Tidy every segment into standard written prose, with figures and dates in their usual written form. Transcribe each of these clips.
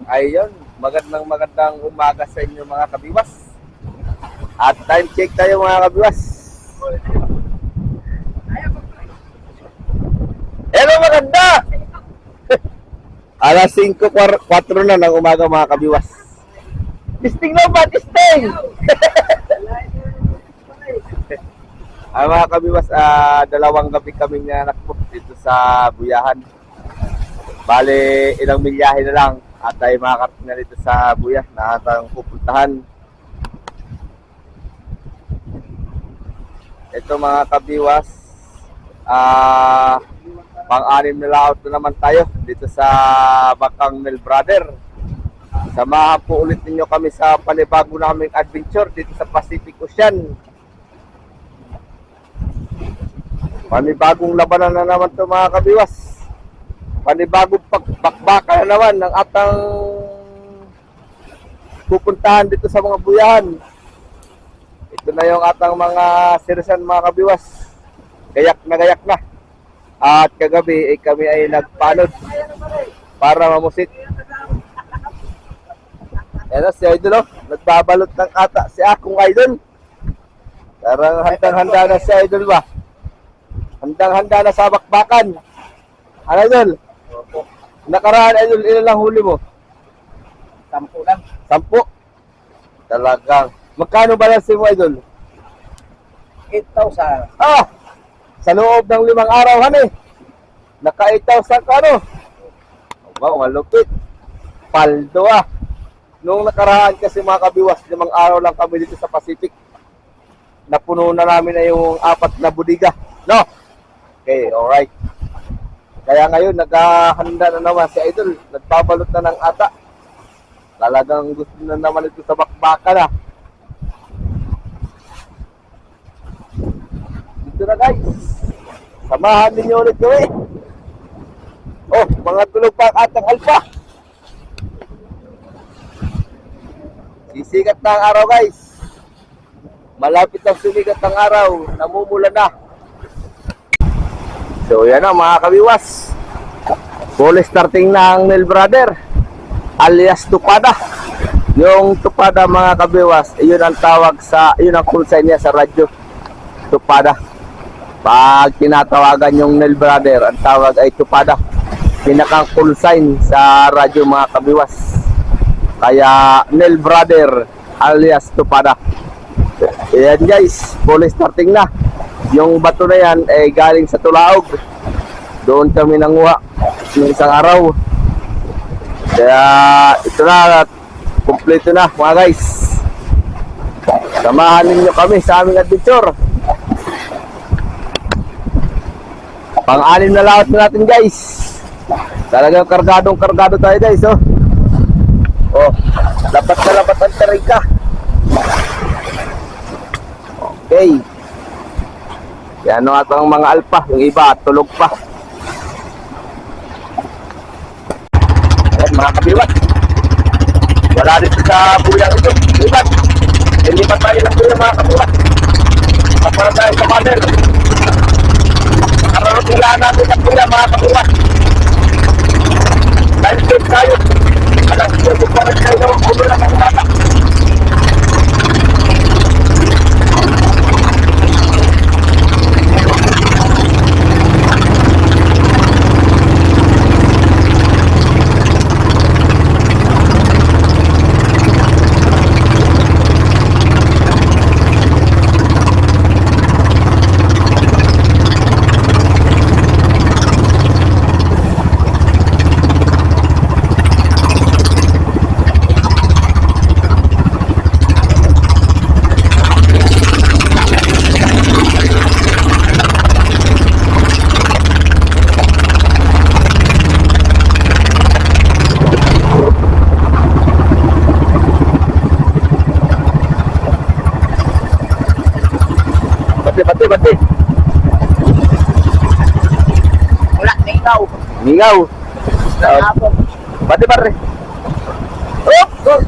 Ayun, magandang umaga sa inyo mga kabiwas. At time check tayo mga kabiwas. Hello, maganda! Alas 5:04 na ng umaga mga kabiwas. Tisting na ba? Tisting! Mga kabiwas, dalawang gabi kami na nakapot dito sa Buyahan. Bale, ilang milyahe na lang at tayo makakarating na dito sa Buya na atang pupuntahan. Ito mga kabiwas, pang-anim na laot na naman tayo dito sa Bakang Nel Brother. Samahan po ulit ninyo kami sa panibago naming adventure dito sa Pacific Ocean. Panibagong labanan na naman to mga kabiwas. Panibagong bakbakan na naman ng atang pupuntahan dito sa mga buyahan. Ito na yung atang mga sirisan mga kabiwas. Gayak na. At kagabi kami ay nagpanod para mamusit. Yan si Idol, nagbabalot ng ata si akong Idol. Parang handang-handa na si Idol ba? Handang-handa na sa bakbakan. Ano Idol? Nakaraan Idol, ilan lang huli mo? 10 lang. 10? Talagang. Magkano balance mo Idol? 8,000. Sa loob ng 5 araw hani. Naka 8,000 ka ano? Wow, malupit. Paldo Nung nakaraan kasi mga kabiwas, 5 araw lang kami dito sa Pacific. Napuno na namin na yung 4 na budiga. No? Okay, alright. Kaya ngayon, naghahanda na naman si Idol. Nagbabalot na ng ata. Talagang gusto na naman ito sa bakbakan Dito na guys. Samahan ninyo ulit kami. Mga tulog pa ang atang alpa. Sisikat na ang araw guys. Malapit ang sumikat ang araw. Namumula na. So yan na mga kabiwas. Full starting na ang Nel Brother alias Tupada. Yung Tupada mga kabiwas, yun ang tawag sa, yun ang call sign niya sa radyo. Tupada. Pag tinatawagan yung Nel Brother, ang tawag ay Tupada. Pinakang call sign sa radyo mga kabiwas. Kaya Nel Brother alias Tupada. Ayan guys, full starting na. Yung bato na yan ay galing sa Tulaog. Doon kami nanguha ng isang araw. Kaya ito na, kumpleto na mga guys. Samahan ninyo kami sa aming adventure. Pang-anim na laot na natin guys. Talagang kargadong-kargado tayo guys lapat na lapat ang tarig ka. Okay. Yan ang atang mga alpa. Yung iba tulog pa. Ayan mga kabiwas. Wala dito sa buyang ito. Lipat. Lipat tayo ng buyang mga kabiwas. Kapara tayo sa panel. Kararot nila natin ang buyang mga kabiwas. Time save tayo. Alam ko kung parang tayo na ang ulo ng mga bata. Bati. Wala, ningaw. Ningaw. Bati pare. Tulog.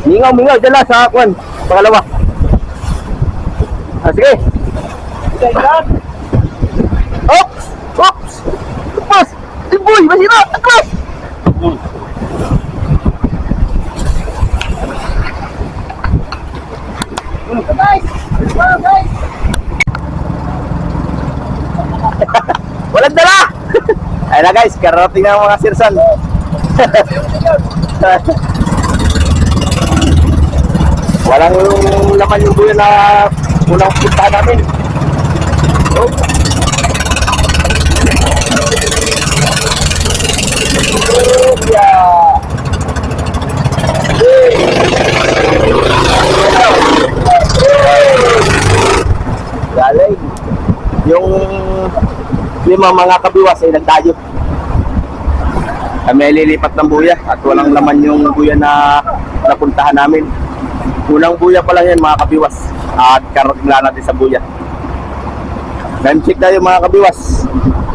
Mingaw, dyan lang sa kwan. Pangalawa. Ah, sige. Okay, God. Oops! Oops! Atras! Timboy! Masira! Atras! Guys! Guys! Walang dala! Ayun na guys, karating na ang mga sirsan. Walang laman yung buya na unang puntahan namin. Oh. Yeah. Galing. Yung lima mga kabiwas ay nagdayo. Kami ay lilipat ng buya at walang laman yung buya na napuntahan namin. Unang buya pa lang yan mga kabiwas at karating lang natin sa buya. Time check tayo mga kabiwas.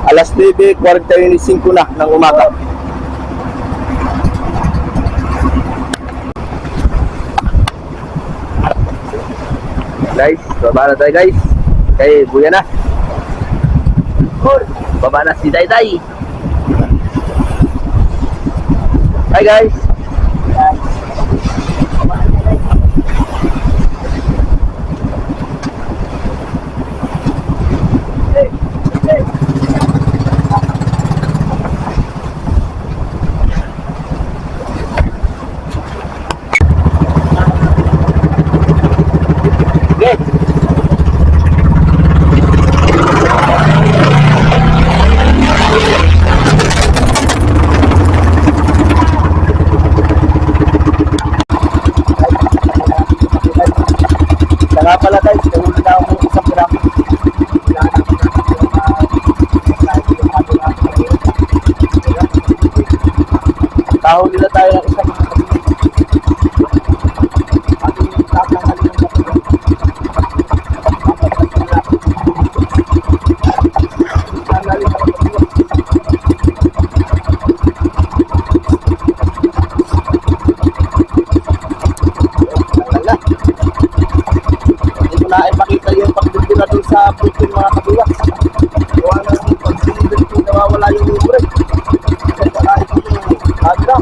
Alas 9:45 na ng umaga. Guys, baba na tayo guys. Kay buya na. Baba na si Dayday. Hi guys. Okay. Saka pala tayo, nahuli na ako ng isang pirami. Tahuli na tayo ng isang na ipakita yung pagdito na doon sa putin mga kabiwas. Gawa na yung pagsilibin kung nawawala yung libre. Kasi saka ito yung agra.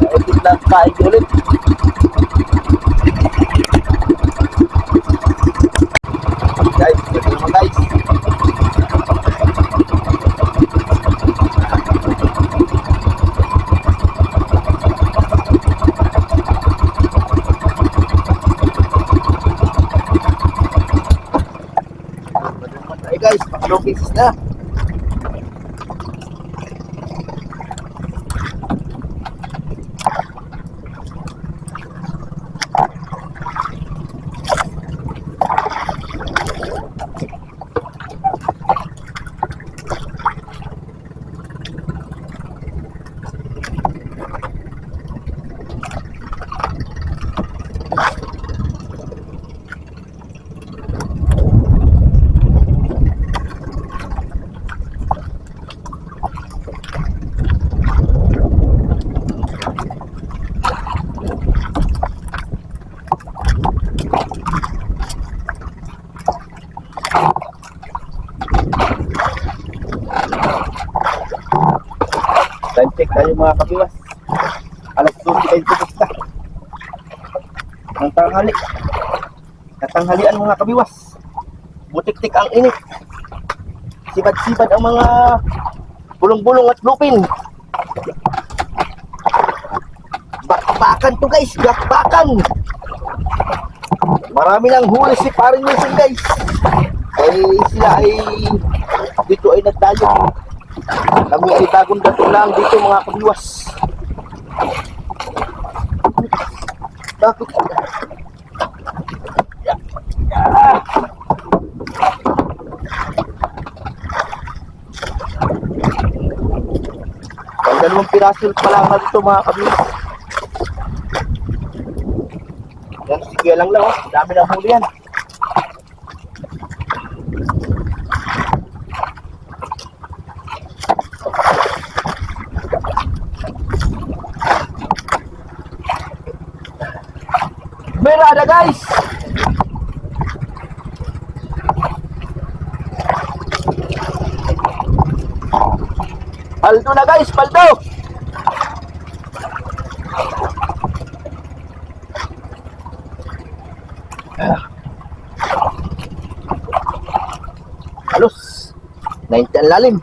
Naipit lang kain ulit. Guys, ito naman guys. Hey guys, long cases na. Time check tayo mga kabiwas. Alas 12:20 na. Ang tanghali. Katanghalian mga kabiwas. Butik-tik ang init. Sibad-sibad ang mga bulong-bulong at lupin. Bakbakan to guys, bakbakan. Marami nang huli si Paring Wilson guys. Sila ay dito ay nagdayo. Kami ay bagong dating lang dito mga kabiwas. Bakit? Ang dalawang piraso pa lang na dito mga kabiwas. Yan, sige lang lang oh. Dami ng huli yan. Berada guys! Paldo na guys, paldo! Halos 90 ang lalim.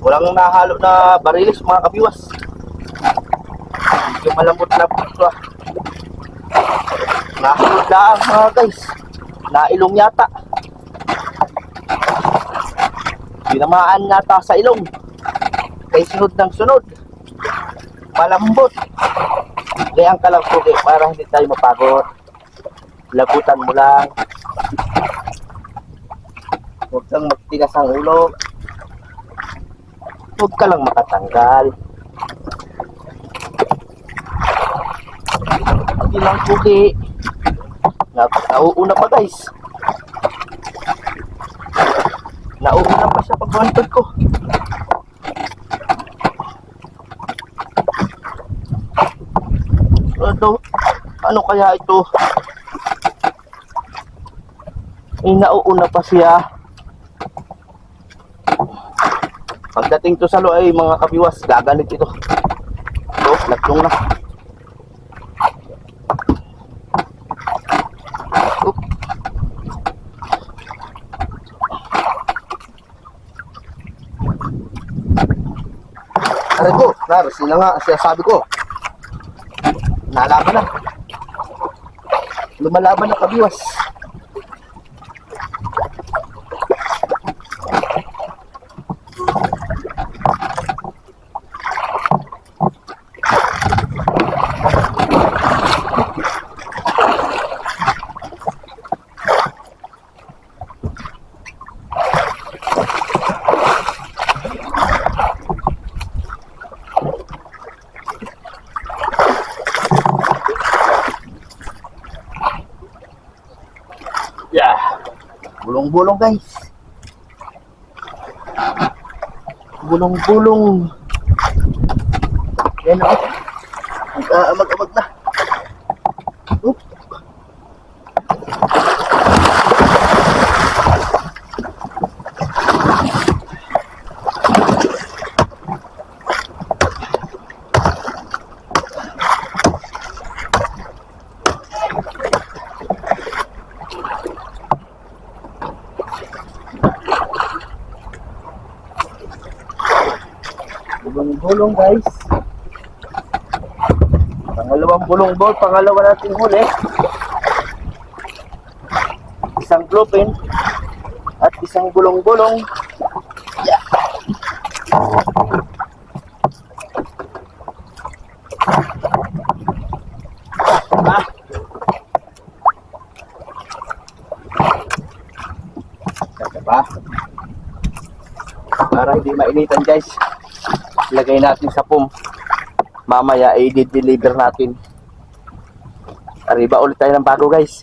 Walang nahalo na barilis mga kabiwas. Medyo malambot-lambot ito ah. Nahulog lang mga guys. Nailong yata. Binamaan yata sa ilong. Kay sunod ng sunod. Malambot. Kaya ang kalangkugi para hindi tayo mapagod. Labutan mo lang. Huwag kang magtigas ang ulo. Huwag ka lang makatanggal. Hindi lang pugi. Nauuna pa guys. Nauuna pa siya pag bantod ko. Ano kaya ito? Nauuna pa siya. Pagdating to sa lo ay mga kabiwas, gaganit ito. So, nagtong na. Oop. Aray ko, sila nga, sabi ko. Nalaban na. Lumalaban na kabiwas. Yeah. Bulong-bulong guys. Bulong-bulong. Yan o. Mag-amag na. Oop. Bulong-bulong guys. Pangalawang bulong-bol, pangalawa nating huli. Isang bluefin at isang bulong-bulong. Yeah. Ah. Kaya ba? Para hindi mainitan guys. Lagay natin sa pum. Mamaya i-deliver natin. Arriba ulit tayo ng bago guys.